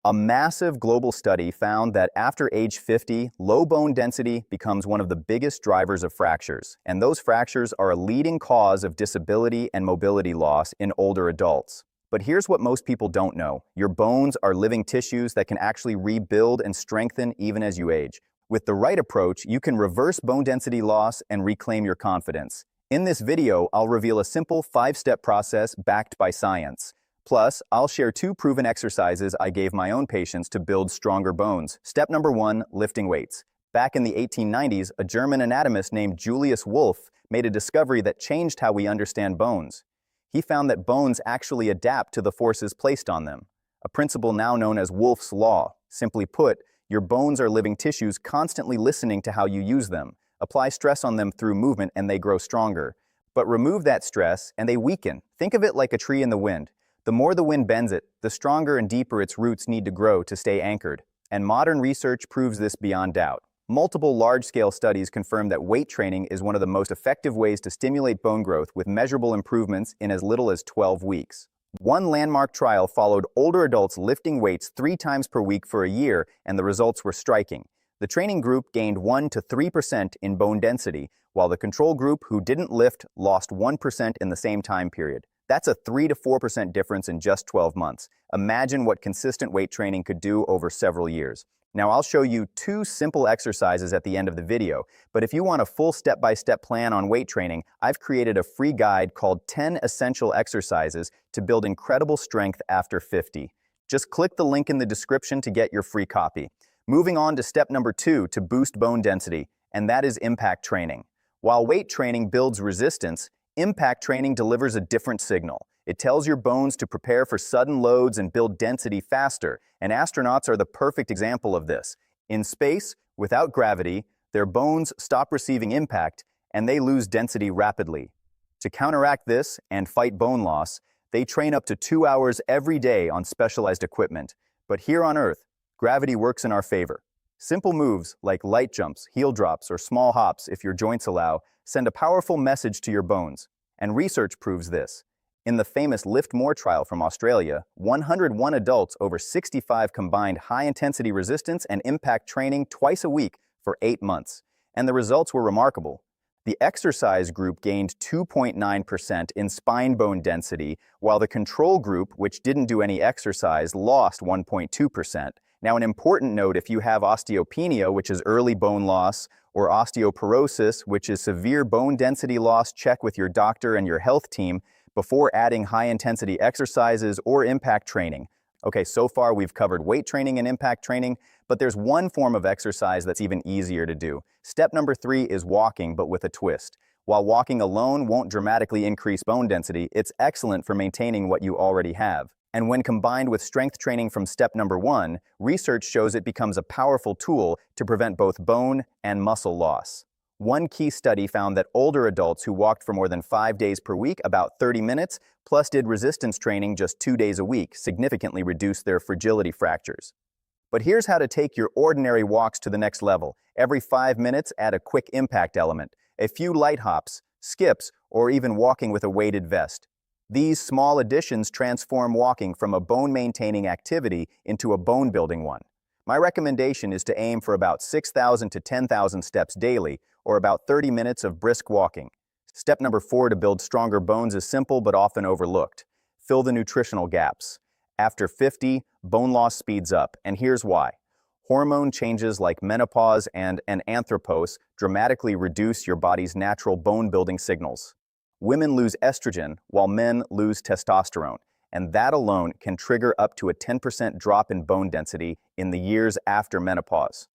A massive global study found that after age 50, low bone density becomes one of the biggest drivers of fractures, and those fractures are a leading cause of disability and mobility loss in older adults. But here's what most people don't know. Your bones are living tissues that can actually rebuild and strengthen even as you age. With the right approach, you can reverse bone density loss and reclaim your confidence. In this video, I'll reveal a simple 5-step process backed by science. Plus, I'll share 2 proven exercises I gave my own patients to build stronger bones. Step number 1, lifting weights. Back in the 1890s, a German anatomist named Julius Wolff made a discovery that changed how we understand bones. He found that bones actually adapt to the forces placed on them, a principle now known as Wolff's Law. Simply put, your bones are living tissues constantly listening to how you use them. Apply stress on them through movement and they grow stronger. But remove that stress and they weaken. Think of it like a tree in the wind. The more the wind bends it, the stronger and deeper its roots need to grow to stay anchored. And modern research proves this beyond doubt. Multiple large-scale studies confirm that weight training is one of the most effective ways to stimulate bone growth with measurable improvements in as little as 12 weeks. One landmark trial followed older adults lifting weights 3 times per week for a year, and the results were striking. The training group gained 1 to 3% in bone density, while the control group who didn't lift lost 1% in the same time period. That's a 3 to 4% difference in just 12 months. Imagine what consistent weight training could do over several years. Now I'll show you 2 simple exercises at the end of the video, but if you want a full step-by-step plan on weight training, I've created a free guide called 10 Essential Exercises to Build Incredible Strength After 50. Just click the link in the description to get your free copy. Moving on to step number 2 to boost bone density, and that is impact training. While weight training builds resistance, impact training delivers a different signal. It tells your bones to prepare for sudden loads and build density faster, and astronauts are the perfect example of this. In space, without gravity, their bones stop receiving impact and they lose density rapidly. To counteract this and fight bone loss, they train up to 2 hours every day on specialized equipment. But here on Earth, gravity works in our favor. Simple moves like light jumps, heel drops, or small hops, if your joints allow, send a powerful message to your bones. And research proves this. In the famous Lift More trial from Australia, 101 adults over 65 combined high-intensity resistance and impact training twice a week for 8 months. And the results were remarkable. The exercise group gained 2.9% in spine bone density, while the control group, which didn't do any exercise, lost 1.2%. Now, an important note, if you have osteopenia, which is early bone loss, or osteoporosis, which is severe bone density loss, check with your doctor and your health team before adding high-intensity exercises or impact training. Okay, so far we've covered weight training and impact training, but there's one form of exercise that's even easier to do. Step number 3 is walking, but with a twist. While walking alone won't dramatically increase bone density, it's excellent for maintaining what you already have. And when combined with strength training from step number 1, research shows it becomes a powerful tool to prevent both bone and muscle loss. One key study found that older adults who walked for more than 5 days per week, about 30 minutes, plus did resistance training just 2 days a week, significantly reduced their fragility fractures. But here's how to take your ordinary walks to the next level. Every 5 minutes, add a quick impact element, a few light hops, skips, or even walking with a weighted vest. These small additions transform walking from a bone-maintaining activity into a bone-building one. My recommendation is to aim for about 6,000 to 10,000 steps daily, or about 30 minutes of brisk walking. Step number 4 to build stronger bones is simple but often overlooked. Fill the nutritional gaps. After 50, bone loss speeds up, and here's why. Hormone changes like menopause and anthropause dramatically reduce your body's natural bone-building signals. Women lose estrogen while men lose testosterone, and that alone can trigger up to a 10% drop in bone density in the years after menopause.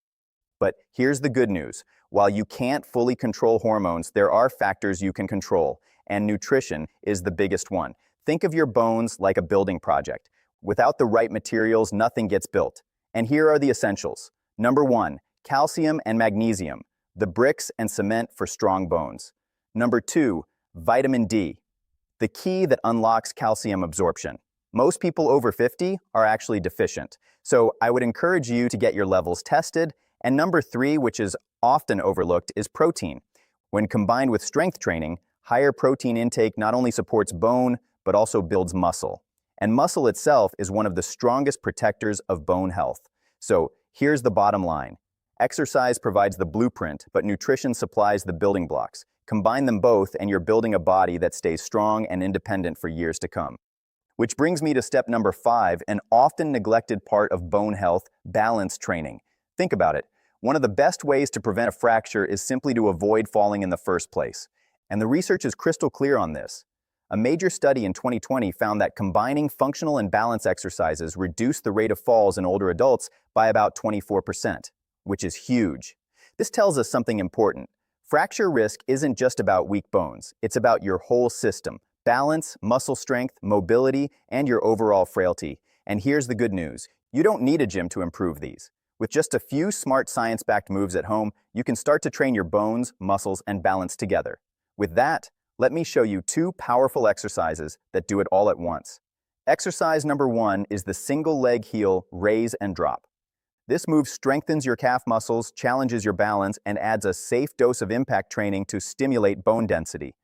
But here's the good news. While you can't fully control hormones, there are factors you can control, and nutrition is the biggest one. Think of your bones like a building project. Without the right materials, nothing gets built. And here are the essentials. Number 1, calcium and magnesium, the bricks and cement for strong bones. Number 2, vitamin D, the key that unlocks calcium absorption. Most people over 50 are actually deficient, so I would encourage you to get your levels tested. And number 3, which is often overlooked, is protein. When combined with strength training, higher protein intake not only supports bone, but also builds muscle. And muscle itself is one of the strongest protectors of bone health. So here's the bottom line. Exercise provides the blueprint, but nutrition supplies the building blocks. Combine them both and you're building a body that stays strong and independent for years to come. Which brings me to step number 5, an often neglected part of bone health, balance training. Think about it. One of the best ways to prevent a fracture is simply to avoid falling in the first place. And the research is crystal clear on this. A major study in 2020 found that combining functional and balance exercises reduced the rate of falls in older adults by about 24%, which is huge. This tells us something important. Fracture risk isn't just about weak bones. It's about your whole system: balance, muscle strength, mobility, and your overall frailty. And here's the good news. You don't need a gym to improve these. With just a few smart science-backed moves at home, you can start to train your bones, muscles, and balance together. With that, let me show you 2 powerful exercises that do it all at once. Exercise number 1 is the single leg heel raise and drop. This move strengthens your calf muscles, challenges your balance, and adds a safe dose of impact training to stimulate bone density.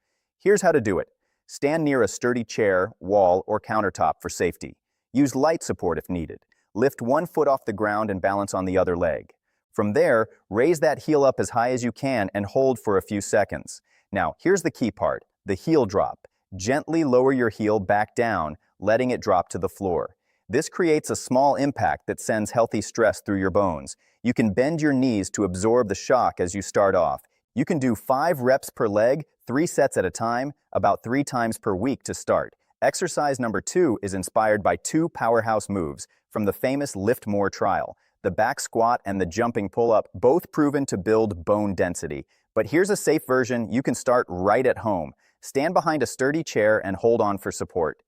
Here's how to do it. Stand near a sturdy chair, wall, or countertop for safety. Use light support if needed. Lift one foot off the ground and balance on the other leg. From there, raise that heel up as high as you can and hold for a few seconds. Now, here's the key part, the heel drop. Gently lower your heel back down, letting it drop to the floor. This creates a small impact that sends healthy stress through your bones. You can bend your knees to absorb the shock as you start off. You can do 5 reps per leg, 3 sets at a time, about 3 times per week to start. Exercise number 2 is inspired by 2 powerhouse moves from the famous Lift More trial. The back squat and the jumping pull-up, both proven to build bone density. But here's a safe version you can start right at home. Stand behind a sturdy chair and hold on for support.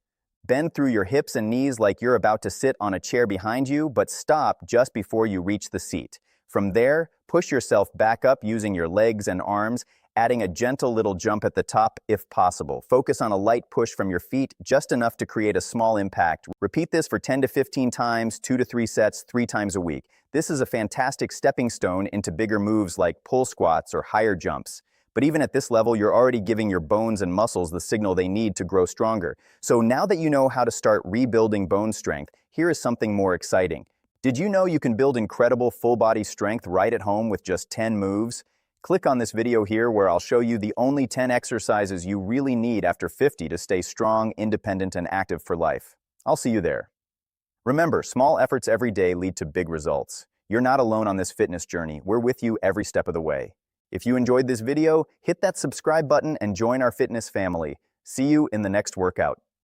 Bend through your hips and knees like you're about to sit on a chair behind you, but stop just before you reach the seat. From there, push yourself back up using your legs and arms, adding a gentle little jump at the top if possible. Focus on a light push from your feet, just enough to create a small impact. Repeat this for 10 to 15 times, 2 to 3 sets, 3 times a week. This is a fantastic stepping stone into bigger moves like pull squats or higher jumps. But even at this level, you're already giving your bones and muscles the signal they need to grow stronger. So now that you know how to start rebuilding bone strength, here is something more exciting. Did you know you can build incredible full-body strength right at home with just 10 moves? Click on this video here where I'll show you the only 10 exercises you really need after 50 to stay strong, independent, and active for life. I'll see you there. Remember, small efforts every day lead to big results. You're not alone on this fitness journey. We're with you every step of the way. If you enjoyed this video, hit that subscribe button and join our fitness family. See you in the next workout.